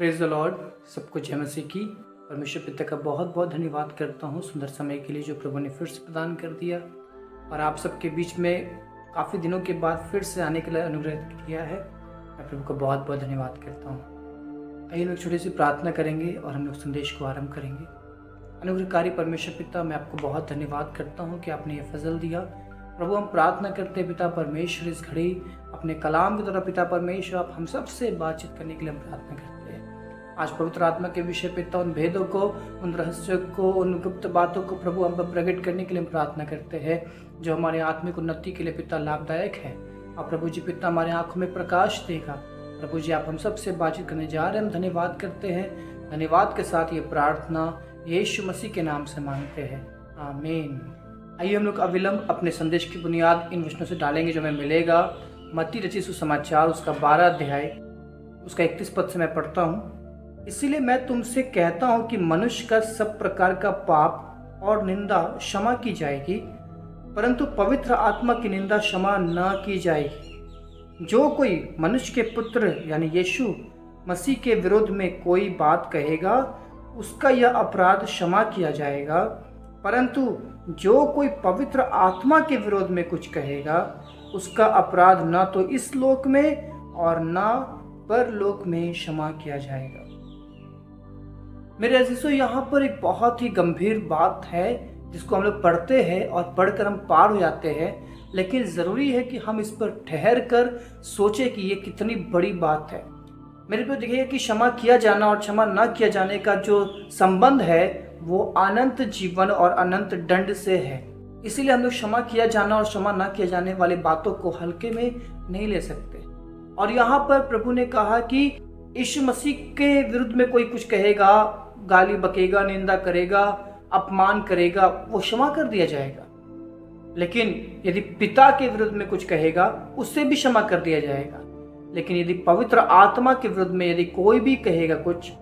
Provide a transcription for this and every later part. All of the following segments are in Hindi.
Praise the Lord. सबको जय मसीह की। परमेश्वर पिता का बहुत बहुत धन्यवाद करता हूँ सुंदर समय के लिए जो प्रभु ने फिर से प्रदान कर दिया और आप सबके बीच में काफ़ी दिनों के बाद फिर से आने के लिए अनुग्रह किया है। मैं प्रभु का बहुत बहुत धन्यवाद करता हूँ। आइए लोग छोटी सी प्रार्थना करेंगे और हम लोग संदेश को आरंभ करेंगे। अनुग्रहकारी परमेश्वर पिता, मैं आपको बहुत धन्यवाद करता हूँ कि आपने ये फजल दिया। प्रभु हम प्रार्थना करते हैं पिता परमेश्वर, इस घड़ी अपने कलाम की तरह पिता परमेश्वर आप हम सब से बातचीत करने के लिए हम प्रार्थना करते हैं। आज पवित्र आत्मा के विषय पिता उन भेदों को, उन रहस्यों को, उन गुप्त बातों को प्रभु हम पर प्रकट करने के लिए हम प्रार्थना करते हैं जो हमारे आत्मिक उन्नति के लिए पिता लाभदायक है। और प्रभु जी पिता हमारे आंखों में प्रकाश देगा। प्रभु जी आप हम सब से बातचीत करने जा रहे हैं, हम धन्यवाद करते हैं। धन्यवाद के साथ ये प्रार्थना यीशु मसीह के नाम से मांगते हैं, आमीन। आइए हम लोग अविलंब अपने संदेश की बुनियाद इन वचनों से डालेंगे जो हमें मिलेगा। मत्ती रचित सुसमाचार उसका 12 अध्याय उसका 31 पद से मैं पढ़ता हूँ। इसीलिए मैं तुमसे कहता हूँ कि मनुष्य का सब प्रकार का पाप और निंदा क्षमा की जाएगी, परंतु पवित्र आत्मा की निंदा क्षमा न की जाएगी। जो कोई मनुष्य के पुत्र यानी यीशु मसीह के विरोध में कोई बात कहेगा उसका यह अपराध क्षमा किया जाएगा, परंतु जो कोई पवित्र आत्मा के विरोध में कुछ कहेगा उसका अपराध न तो इस लोक में और न परलोक में क्षमा किया जाएगा। मेरे अजीजों, यहाँ पर एक बहुत ही गंभीर बात है जिसको हम लोग पढ़ते हैं और पढ़कर हम पार हो जाते हैं, लेकिन ज़रूरी है कि हम इस पर ठहर कर सोचें कि ये कितनी बड़ी बात है। मेरे को देखिए कि क्षमा किया जाना और क्षमा ना किया जाने का जो संबंध है वो अनंत जीवन और अनंत दंड से है। इसीलिए हम लोग क्षमा किया जाना और क्षमा ना किया जाने वाली बातों को हल्के में नहीं ले सकते। और यहाँ पर प्रभु ने कहा कि यीशु मसीह के विरुद्ध में कोई कुछ कहेगा, गाली बकेगा, निंदा करेगा, अपमान करेगा, वो क्षमा कर दिया जाएगा। लेकिन यदि पिता के विरुद्ध में कुछ कहेगा उससे भी क्षमा कर दिया जाएगा। लेकिन यदि पवित्र आत्मा के विरुद्ध में यदि कोई भी कहेगा, कुछ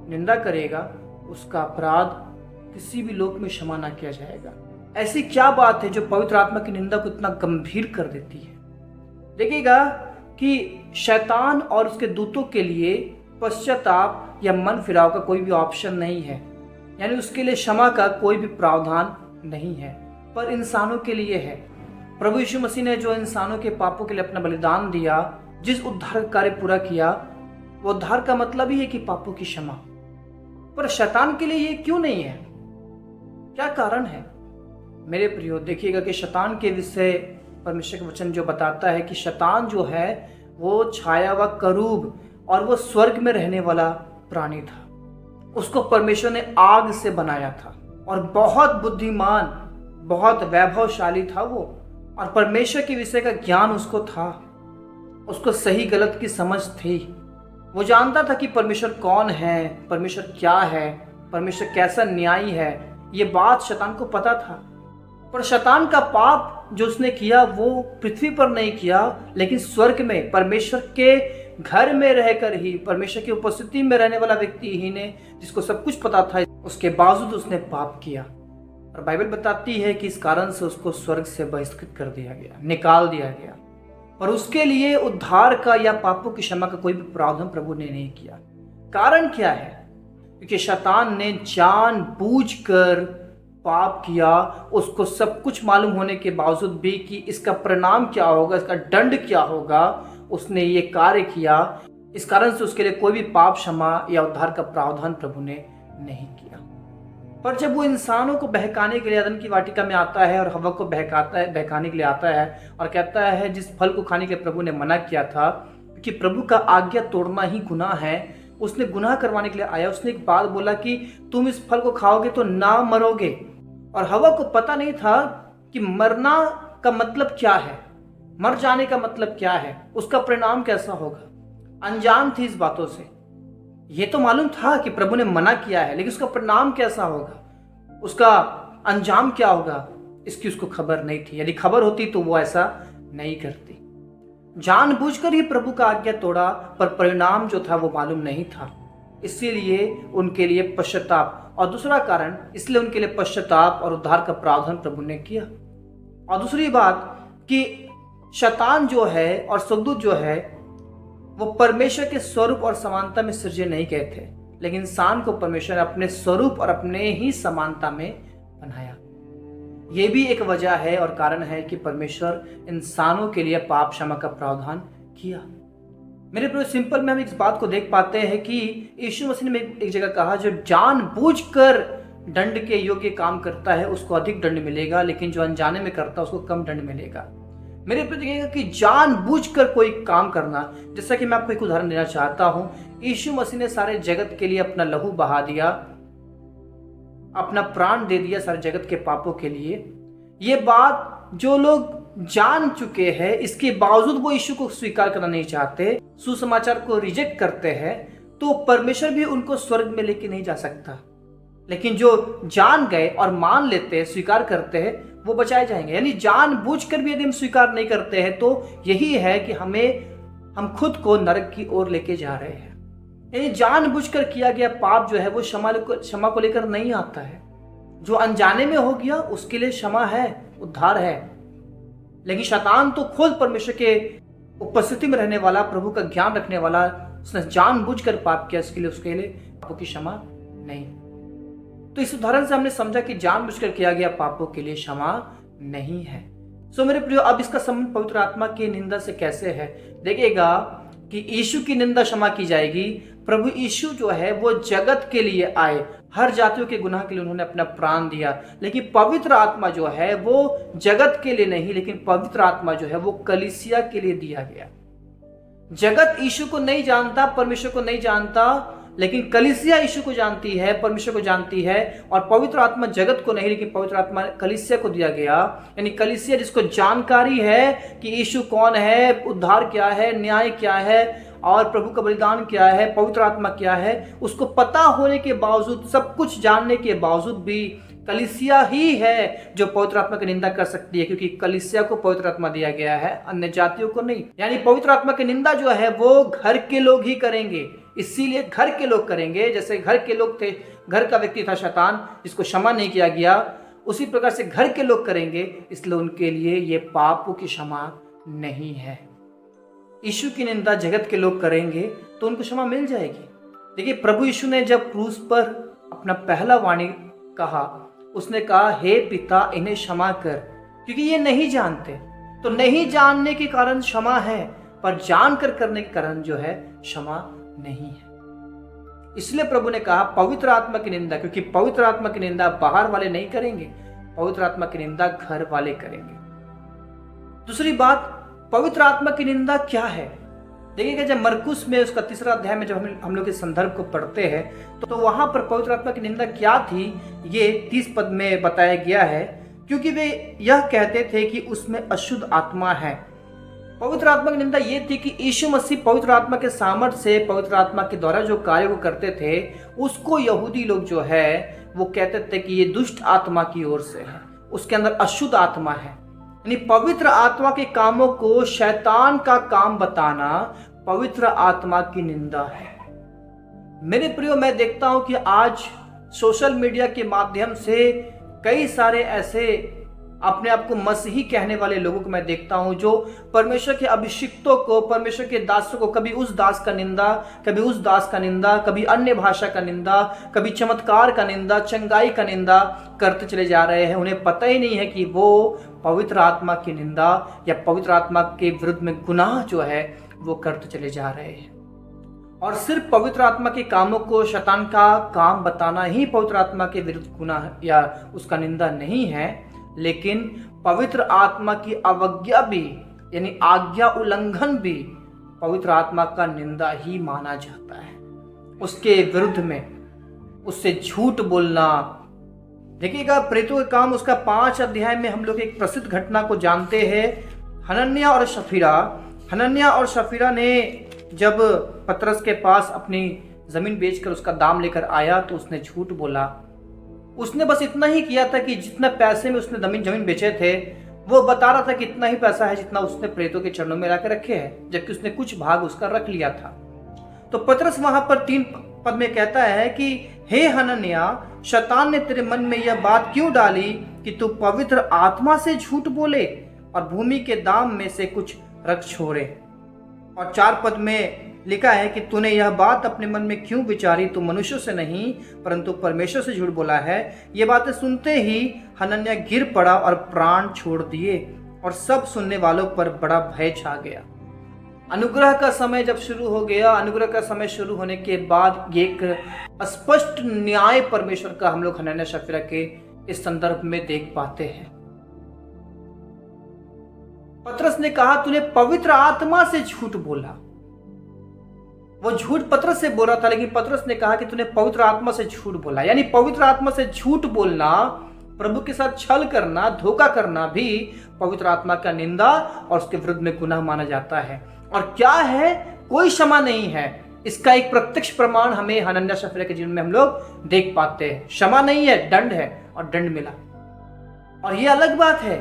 निंदा करेगा, उसका अपराध किसी भी लोक में क्षमा ना किया जाएगा। ऐसी क्या बात है जो पवित्र आत्मा की निंदा को इतना गंभीर कर देती है? देखिएगा कि शैतान और उसके दूतों के लिए पश्चाताप या मन फिराव का कोई भी ऑप्शन नहीं है, यानी उसके लिए क्षमा का कोई भी प्रावधान नहीं है, पर इंसानों के लिए है। प्रभु यीशु मसीह ने जो इंसानों के पापों के लिए अपना बलिदान दिया, जिस उद्धार कार्य पूरा किया, वो उद्धार का मतलब ही है कि पापों की क्षमा। पर शैतान के लिए ये क्यों नहीं है? क्या कारण है? मेरे प्रियो, देखिएगा कि शैतान के विषय परमेश्वर का वचन जो बताता है कि शैतान जो है वो छाया हुआ करूब और वो स्वर्ग में रहने वाला प्राणी था। उसको परमेश्वर ने आग से बनाया था और बहुत बुद्धिमान, बहुत वैभवशाली था वो, और परमेश्वर के विषय का ज्ञान उसको था। उसको सही गलत की समझ थी। वो जानता था कि परमेश्वर कौन है, परमेश्वर क्या है, परमेश्वर कैसा न्यायी है। ये बात शैतान को पता था। पर शैतान का पाप जो उसने किया वो पृथ्वी पर नहीं किया, लेकिन स्वर्ग में परमेश्वर के घर में रहकर ही, परमेश्वर की उपस्थिति में रहने वाला व्यक्ति ही ने, जिसको सब कुछ पता था, उसके बावजूद उसने पाप किया। और बाइबल बताती है कि इस कारण से उसको स्वर्ग से बहिष्कृत कर दिया गया, निकाल दिया गया। और उसके लिए उद्धार का या पापों की क्षमा का कोई भी प्रावधान प्रभु ने नहीं किया। कारण क्या है? क्योंकि शैतान ने जानबूझकर पाप किया। उसको सब कुछ मालूम होने के बावजूद भी कि इसका परिणाम क्या होगा, इसका दंड क्या होगा, उसने ये कार्य किया। इस कारण से उसके लिए कोई भी पाप क्षमा या उद्धार का प्रावधान प्रभु ने नहीं किया। पर जब वो इंसानों को बहकाने के लिए अदन की वाटिका में आता है और हवा को बहकाने के लिए आता है और कहता है जिस फल को खाने के लिए प्रभु ने मना किया था, क्योंकि प्रभु का आज्ञा तोड़ना ही गुनाह है, उसने गुनाह करवाने के लिए आया। उसने एक बात बोला कि तुम इस फल को खाओगे तो ना मरोगे। और हवा को पता नहीं था कि मरना का मतलब क्या है, मर जाने का मतलब क्या है, उसका परिणाम कैसा होगा। अनजान थी इस बातों से। ये तो मालूम था कि प्रभु ने मना किया है, लेकिन उसका परिणाम कैसा होगा, उसका अंजाम क्या होगा, इसकी उसको खबर नहीं थी। यदि खबर होती तो वो ऐसा नहीं करती। जानबूझकर ही प्रभु का आज्ञा तोड़ा, पर परिणाम जो था वो मालूम नहीं था। इसीलिए उनके लिए पश्चाताप, और दूसरा कारण इसलिए उनके लिए पश्चाताप और उद्धार का प्रावधान प्रभु ने किया। और दूसरी बात कि शैतान जो है और स्वर्गदूत जो है वो परमेश्वर के स्वरूप और समानता में सृजे नहीं गए थे, लेकिन इंसान को परमेश्वर ने अपने स्वरूप और अपने ही समानता में बनाया। ये भी एक वजह है और कारण है कि परमेश्वर इंसानों के लिए पाप क्षमा का प्रावधान किया। मेरे प्रिय, सिंपल में हम इस बात को देख पाते हैं कि यीशु मसीह ने एक जगह कहा, जो जानबूझकर दंड के योग्य काम करता है उसको अधिक दंड मिलेगा, लेकिन जो अनजाने में करता है उसको कम दंड मिलेगा। मेरे प्रिय, देखिएगा कि जानबूझकर कोई काम करना, जैसा कि मैं आपको एक उदाहरण देना चाहता हूं। यीशु मसीह ने सारे जगत के लिए अपना लहू बहा दिया, अपना प्राण दे दिया सारे जगत के पापों के लिए। ये बात जो लोग जान चुके हैं, इसके बावजूद वो यीशु को स्वीकार करना नहीं चाहते, सुसमाचार को रिजेक्ट करते हैं, तो परमेश्वर भी उनको स्वर्ग में लेके नहीं जा सकता। लेकिन जो जान गए और मान लेते हैं, स्वीकार करते हैं, वो बचाए जाएंगे। यानी जानबूझकर भी यदि हम स्वीकार नहीं करते हैं तो यही है कि हम खुद को नरक की ओर लेके जा रहे हैं। यानी जानबूझकर किया गया पाप जो है वो क्षमा को लेकर नहीं आता है। जो अनजाने में हो गया उसके लिए क्षमा है, उद्धार है। लेकिन शैतान तो खुद परमेश्वर के उपस्थिति में रहने वाला, प्रभु का ज्ञान रखने वाला, उसने जानबूझकर पाप किया, उसके लिए पापों की क्षमा नहीं। तो इस उदाहरण से हमने समझा कि जानबूझकर किया गया पापों के लिए क्षमा नहीं है। सो मेरे प्रियो, अब इसका संबंध पवित्र आत्मा की निंदा से कैसे है? देखिएगा कि यीशु की निंदा क्षमा की जाएगी। प्रभु यीशु जो है वो जगत के लिए आए, हर जातियों के गुनाह के लिए उन्होंने अपना प्राण दिया। लेकिन पवित्र आत्मा जो है वो जगत के लिए नहीं, लेकिन पवित्र आत्मा जो है वो कलीसिया के लिए दिया गया। जगत यीशु को नहीं जानता, परमेश्वर को नहीं जानता, लेकिन कलीसिया यीशु को जानती है, परमेश्वर को जानती है। और पवित्र आत्मा जगत को नहीं, लेकिन पवित्र आत्मा कलीसिया को दिया गया। यानी कलीसिया जिसको जानकारी है कि यीशु कौन है, उद्धार क्या है, न्याय क्या है और प्रभु का बलिदान क्या है, पवित्र आत्मा क्या है, उसको पता होने के बावजूद, सब कुछ जानने के बावजूद भी कलीसिया ही है जो पवित्र आत्मा की निंदा कर सकती है, क्योंकि कलीसिया को पवित्र आत्मा दिया गया है, अन्य जातियों को नहीं। यानी पवित्र आत्मा की निंदा जो है वो घर के लोग ही करेंगे। इसीलिए घर के लोग करेंगे। जैसे घर के लोग थे, घर का व्यक्ति था शैतान, जिसको क्षमा नहीं किया गया, उसी प्रकार से घर के लोग करेंगे। इसलिए उनके लिए ये पापों की क्षमा नहीं है। यीशु की निंदा जगत के लोग करेंगे तो उनको क्षमा मिल जाएगी। देखिए, प्रभु यीशु ने जब क्रूस पर अपना पहला वाणी कहा, उसने कहा, हे पिता, इन्हें क्षमा कर, क्योंकि ये नहीं जानते। तो नहीं जानने के कारण क्षमा है, पर जानकर करने के कारण जो है क्षमा नहीं है। इसलिए प्रभु ने कहा पवित्र आत्मा की निंदा, क्योंकि पवित्र आत्मा की निंदा बाहर वाले नहीं करेंगे, पवित्र आत्मा की निंदा घर वाले करेंगे। दूसरी बात, पवित्र आत्मा की निंदा क्या है? देखिएगा, जब मरकुस में उसका 3 अध्याय में जब हम लोग इस संदर्भ को पढ़ते हैं तो वहां पर पवित्र आत्मा की निंदा क्या थी, ये 30 पद में बताया गया है। क्योंकि वे यह कहते थे कि उसमें अशुद्ध आत्मा है। पवित्र आत्मा की निंदा ये थी कि यीशु मसीह पवित्र आत्मा के सामर्थ्य से, पवित्र आत्मा के द्वारा जो कार्य वो करते थे, उसको यहूदी लोग जो है वो कहते थे कि ये दुष्ट आत्मा की ओर से है, उसके अंदर अशुद्ध आत्मा है। यानी पवित्र आत्मा के कामों को शैतान का काम बताना पवित्र आत्मा की निंदा है। मेरे प्रियो, मैं देखता हूं कि आज सोशल मीडिया के माध्यम से कई सारे ऐसे अपने आप को मसीही कहने वाले लोगों को मैं देखता हूं, जो परमेश्वर के अभिषिक्तों को, परमेश्वर के दासों को, कभी उस दास का निंदा, कभी उस दास का निंदा, कभी अन्य भाषा का निंदा, कभी चमत्कार का निंदा, चंगाई का निंदा करते चले जा रहे हैं। उन्हें पता ही नहीं है कि वो पवित्र आत्मा की निंदा या पवित्र आत्मा के विरुद्ध में गुनाह जो है वो करते चले जा रहे हैं। और सिर्फ पवित्र आत्मा के कामों को शैतान का काम बताना ही पवित्र आत्मा के विरुद्ध गुनाह या उसका निंदा नहीं है, लेकिन पवित्र आत्मा की अवज्ञा भी, यानी आज्ञा उल्लंघन भी पवित्र आत्मा का निंदा ही माना जाता है। उसके विरुद्ध में उससे झूठ बोलना। देखिएगा, प्रेरितों के काम उसका 5 अध्याय में हम लोग एक प्रसिद्ध घटना को जानते हैं, हनन्याह और सफीरा। हनन्याह और सफीरा ने जब पतरस के पास अपनी जमीन बेचकर उसका दाम लेकर आया तो उसने झूठ बोला। उसने बस इतना ही किया था कि जितना पैसे में उसने जमीन बेचे थे वो बता रहा था कि इतना ही पैसा है जितना उसने प्रेरितों के चरणों में लाकर रखे हैं, जबकि उसने कुछ भाग उसका रख लिया था। तो पतरस वहां पर 3 पद में कहता है कि हे हनन्याह, शैतान ने तेरे मन में यह बात क्यों डाली कि तू पवित्र आत्मा से झूठ बोले और भूमि के दाम में से कुछ रख छोड़े। और 4 पद में लिखा है कि तूने यह बात अपने मन में क्यों विचारी, तू मनुष्यों से नहीं परंतु परमेश्वर से झूठ बोला है। ये बातें सुनते ही हनन्याह गिर पड़ा और प्राण छोड़ दिए और सब सुनने वालों पर बड़ा भय छा गया। अनुग्रह का समय जब शुरू हो गया, अनुग्रह का समय शुरू होने के बाद एक स्पष्ट न्याय परमेश्वर का हम लोग हनन्याह शफीरा के इस संदर्भ में देख पाते हैं। पतरस ने कहा तूने पवित्र आत्मा से झूठ बोला। वो झूठ पतरस से बोल रहा था, लेकिन पतरस ने कहा कि तूने पवित्र आत्मा से झूठ बोला। यानी पवित्र आत्मा से झूठ बोलना, प्रभु के साथ छल करना, धोखा करना भी पवित्र आत्मा का निंदा और उसके विरुद्ध में गुनाह माना जाता है। और क्या है? कोई क्षमा नहीं है। इसका एक प्रत्यक्ष प्रमाण हमें हनन्याह शफीरा के जीवन में हम लोग देख पाते हैं। क्षमा नहीं है, दंड है और दंड मिला। और ये अलग बात है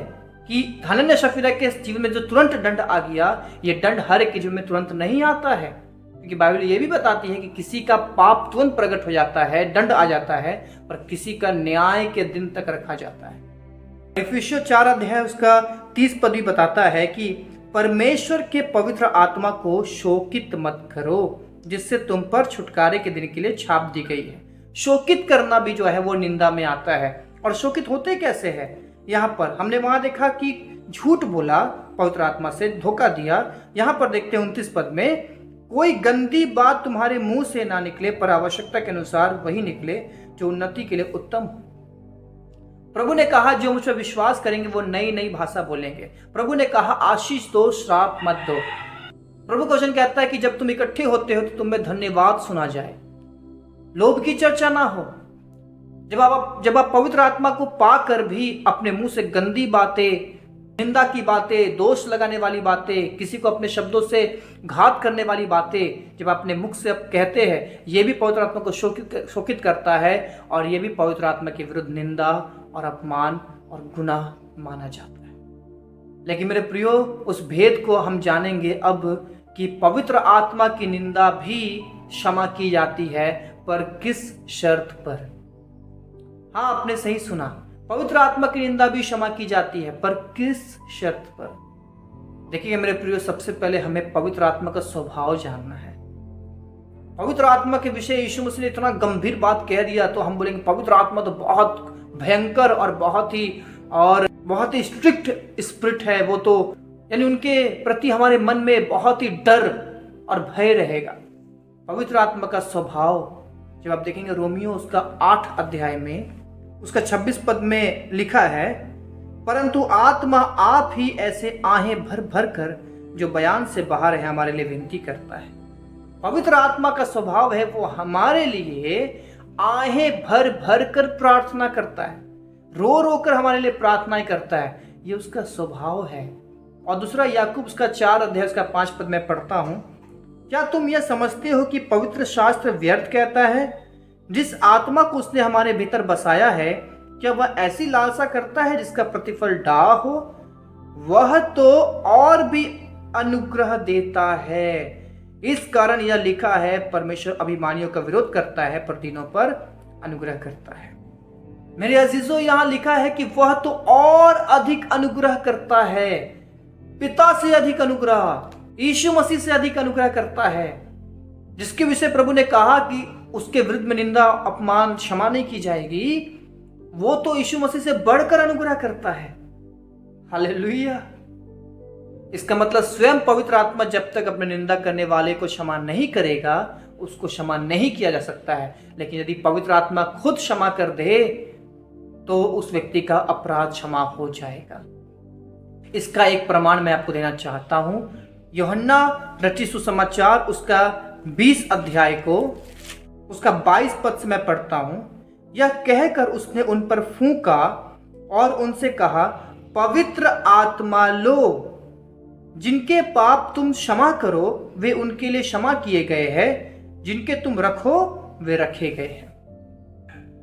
कि हनन्याह शफीरा के जीवन में जो तुरंत दंड आ गया, ये दंड हर एक के जीवन में तुरंत नहीं आता है, क्योंकि बाइबल ये भी बताती है कि किसी का पाप तुरंत प्रकट हो जाता है, दंड आ जाता है, पर किसी का न्याय के दिन तक रखा जाता है। इफिसियों 4 अध्याय उसका 30 पद भी बताता है कि परमेश्वर के पवित्र आत्मा को शोकित मत करो, जिससे तुम पर छुटकारे के दिन के लिए छाप दी गई है। शोकित करना भी जो है वो निंदा में आता है। और शोकित होते कैसे है? यहाँ पर हमने वहां देखा कि झूठ बोला, पवित्र आत्मा से धोखा दिया। यहाँ पर देखते हैं 29 पद में, कोई गंदी बात तुम्हारे मुंह से ना निकले, पर आवश्यकता के अनुसार वही निकले जो उन्नति के लिए उत्तम हो। प्रभु ने कहा जो मुझ पर विश्वास करेंगे वो नई नई भाषा बोलेंगे। प्रभु ने कहा आशीष दो, श्राप मत दो। प्रभु का वचन कहता है कि जब तुम इकट्ठे होते हो तो तुम्हें धन्यवाद सुना जाए, लोभ की चर्चा ना हो। जब आप पवित्र आत्मा को पाकर भी अपने मुंह से गंदी बातें, निंदा की बातें, दोष लगाने वाली बातें, किसी को अपने शब्दों से घात करने वाली बातें जब अपने मुख से आप कहते हैं, ये भी पवित्र आत्मा को शोकित करता है और ये भी पवित्र आत्मा के विरुद्ध निंदा और अपमान और गुनाह माना जाता है। लेकिन मेरे प्रियो, उस भेद को हम जानेंगे अब कि पवित्र आत्मा की निंदा भी क्षमा की जाती है, पर किस शर्त पर? हाँ, आपने सही सुना, पवित्र आत्मा की निंदा भी क्षमा की जाती है, पर किस शर्त पर? देखिए मेरे प्रियो, सबसे पहले हमें पवित्र आत्मा का स्वभाव जानना है। पवित्र आत्मा के विषय यीशु मसीह ने इतना गंभीर बात कह दिया, तो हम बोलेंगे पवित्र आत्मा तो बहुत भयंकर और बहुत ही स्ट्रिक्ट स्पिरिट है। वो तो यानी उनके प्रति हमारे मन में बहुत ही डर और भय रहेगा। पवित्र आत्मा का स्वभाव जब आप देखेंगे रोमियो उसका 8 अध्याय में उसका 26 पद में लिखा है, परंतु आत्मा आप ही ऐसे आहें भर भर कर जो बयान से बाहर है हमारे लिए विनती करता है। पवित्र आत्मा का स्वभाव है वो हमारे लिए आहें भर भर कर प्रार्थना करता है, रो रो कर हमारे लिए प्रार्थनाएं करता है। ये उसका स्वभाव है। और दूसरा याकूब उसका 4 अध्याय उसका 5 पद में पढ़ता हूं, क्या तुम यह समझते हो कि पवित्र शास्त्र व्यर्थ कहता है? जिस आत्मा को उसने हमारे भीतर बसाया है, क्या वह ऐसी लालसा करता है जिसका प्रतिफल डाह हो? वह तो और भी अनुग्रह देता है। इस कारण यह लिखा है, परमेश्वर अभिमानियों का विरोध करता है पर दीनों पर अनुग्रह करता है। मेरे अजीजों, यहां लिखा है कि वह तो और अधिक अनुग्रह करता है। पिता से अधिक अनुग्रह, यीशु मसीह से अधिक अनुग्रह करता है। जिसके विषय प्रभु ने कहा कि उसके विरुद्ध में निंदा, अपमान, क्षमा नहीं की जाएगी, वो तो यीशु मसीह से बढ़कर अनुग्रह करता है। हालेलुया। इसका मतलब स्वयं पवित्र आत्मा जब तक अपने निंदा करने वाले को क्षमा नहीं करेगा, उसको क्षमा नहीं किया जा सकता है। लेकिन यदि पवित्र आत्मा खुद क्षमा कर दे तो उस व्यक्ति का अपराध क्षमा हो जाएगा। इसका एक प्रमाण मैं आपको देना चाहता हूं। यूहन्ना रचित सुसमाचार उसका 20 अध्याय को उसका 22 पद से मैं पढ़ता हूं। यह कहकर उसने उन पर फूंका और उनसे कहा, पवित्र आत्मा लो। जिनके पाप तुम क्षमा करो वे उनके लिए क्षमा किए गए हैं, जिनके तुम रखो वे रखे गए हैं।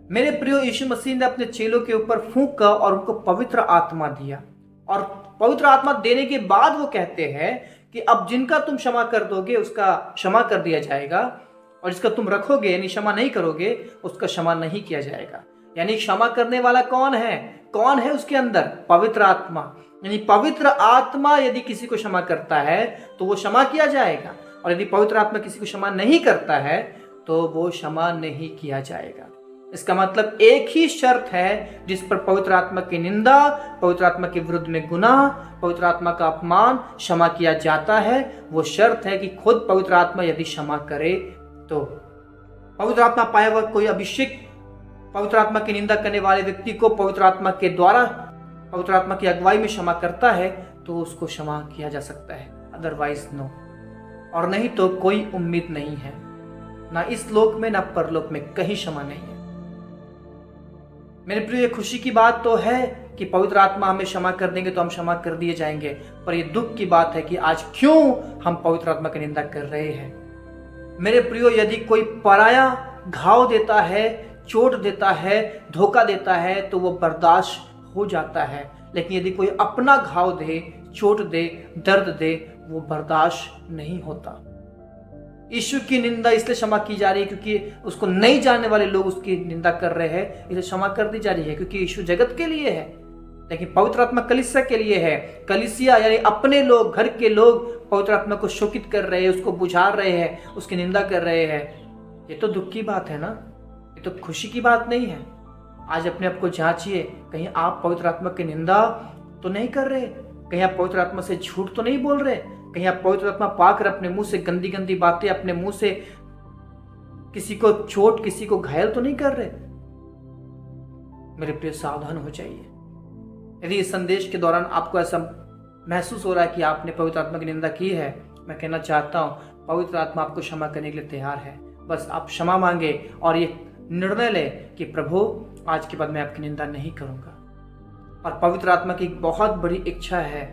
मेरे प्रियो, यीशु मसीह ने अपने चेलों के ऊपर फूंका और उनको पवित्र आत्मा दिया। और पवित्र आत्मा देने के बाद वो कहते हैं कि अब जिनका तुम क्षमा कर दोगे उसका क्षमा कर दिया जाएगा, और जिसका तुम रखोगे यानी क्षमा नहीं करोगे उसका क्षमा नहीं किया जाएगा। यानी क्षमा करने वाला कौन है? कौन है उसके अंदर? पवित्र आत्मा। यानी पवित्र आत्मा यदि किसी को क्षमा करता है तो वो क्षमा किया जाएगा, और यदि पवित्र आत्मा किसी को क्षमा नहीं करता है तो वो क्षमा नहीं किया जाएगा। इसका मतलब एक ही शर्त है जिस पर पवित्र आत्मा की निंदा, पवित्र आत्मा के विरुद्ध में गुनाह, पवित्र आत्मा का अपमान क्षमा किया जाता है। वो शर्त है कि खुद पवित्र आत्मा यदि क्षमा करे तो। पवित्र आत्मा पाया हुआ कोई अभिषेक पवित्र आत्मा की निंदा करने वाले व्यक्ति को पवित्र आत्मा के द्वारा, पवित्र आत्मा की अगुवाई में क्षमा करता है तो उसको क्षमा किया जा सकता है, अदरवाइज नो। और नहीं तो कोई उम्मीद नहीं है, ना इस लोक में ना परलोक में, कहीं क्षमा नहीं है। मेरे प्रिय, खुशी की बात तो है कि पवित्र आत्मा हमें क्षमा कर देंगे तो हम क्षमा कर दिए जाएंगे, पर यह दुख की बात है कि आज क्यों हम पवित्र आत्मा की निंदा कर रहे हैं। मेरे प्रियो, यदि कोई पराया घाव देता है, चोट देता है, धोखा देता है तो वो बर्दाश्त हो जाता है, लेकिन यदि कोई अपना घाव दे, चोट दे, दर्द दे, वो बर्दाश्त नहीं होता। यीशु की निंदा इसलिए क्षमा की जा रही है क्योंकि उसको नहीं जानने वाले लोग उसकी निंदा कर रहे हैं, इसे क्षमा कर दी जा रही है क्योंकि यीशु जगत के लिए है, लेकिन पवित्र आत्मा कलीसिया के लिए है। कलीसिया यानी अपने लोग, घर के लोग पवित्र आत्मा को शोकित कर रहे हैं, उसको बुझा रहे हैं, उसकी निंदा कर रहे हैं। ये तो दुख की बात है ना, ये तो खुशी की बात नहीं है। आज अपने आप को जांचिए, कहीं आप पवित्र आत्मा की निंदा तो नहीं कर रहे, कहीं आप पवित्र आत्मा से झूठ तो नहीं बोल रहे, कहीं आप पवित्र आत्मा पाकर अपने मुंह से गंदी गंदी बातें, अपने मुंह से किसी को चोट, किसी को घायल तो नहीं कर रहे। मेरे प्रिय, सावधान हो जाइए। यदि इस संदेश के दौरान आपको ऐसा महसूस हो रहा है कि आपने पवित्र आत्मा की निंदा की है, मैं कहना चाहता हूं पवित्र आत्मा आपको क्षमा करने के लिए तैयार है। बस आप क्षमा मांगे और ये निर्णय ले कि प्रभु, आज के बाद मैं आपकी निंदा नहीं करूंगा। और पवित्र आत्मा की एक बहुत बड़ी इच्छा है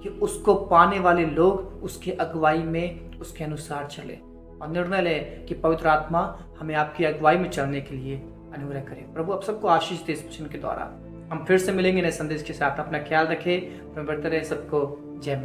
कि उसको पाने वाले लोग उसकी अगुवाई में उसके अनुसार चले, और निर्णय ले कि पवित्र आत्मा हमें आपकी अगुवाई में चलने के लिए अनुग्रह करे। प्रभु आप सबको आशीष दे इस वचन के द्वारा। हम फिर से मिलेंगे नए संदेश के साथ। अपना ख्याल रखें, बढ़ते रहे। सबको जय।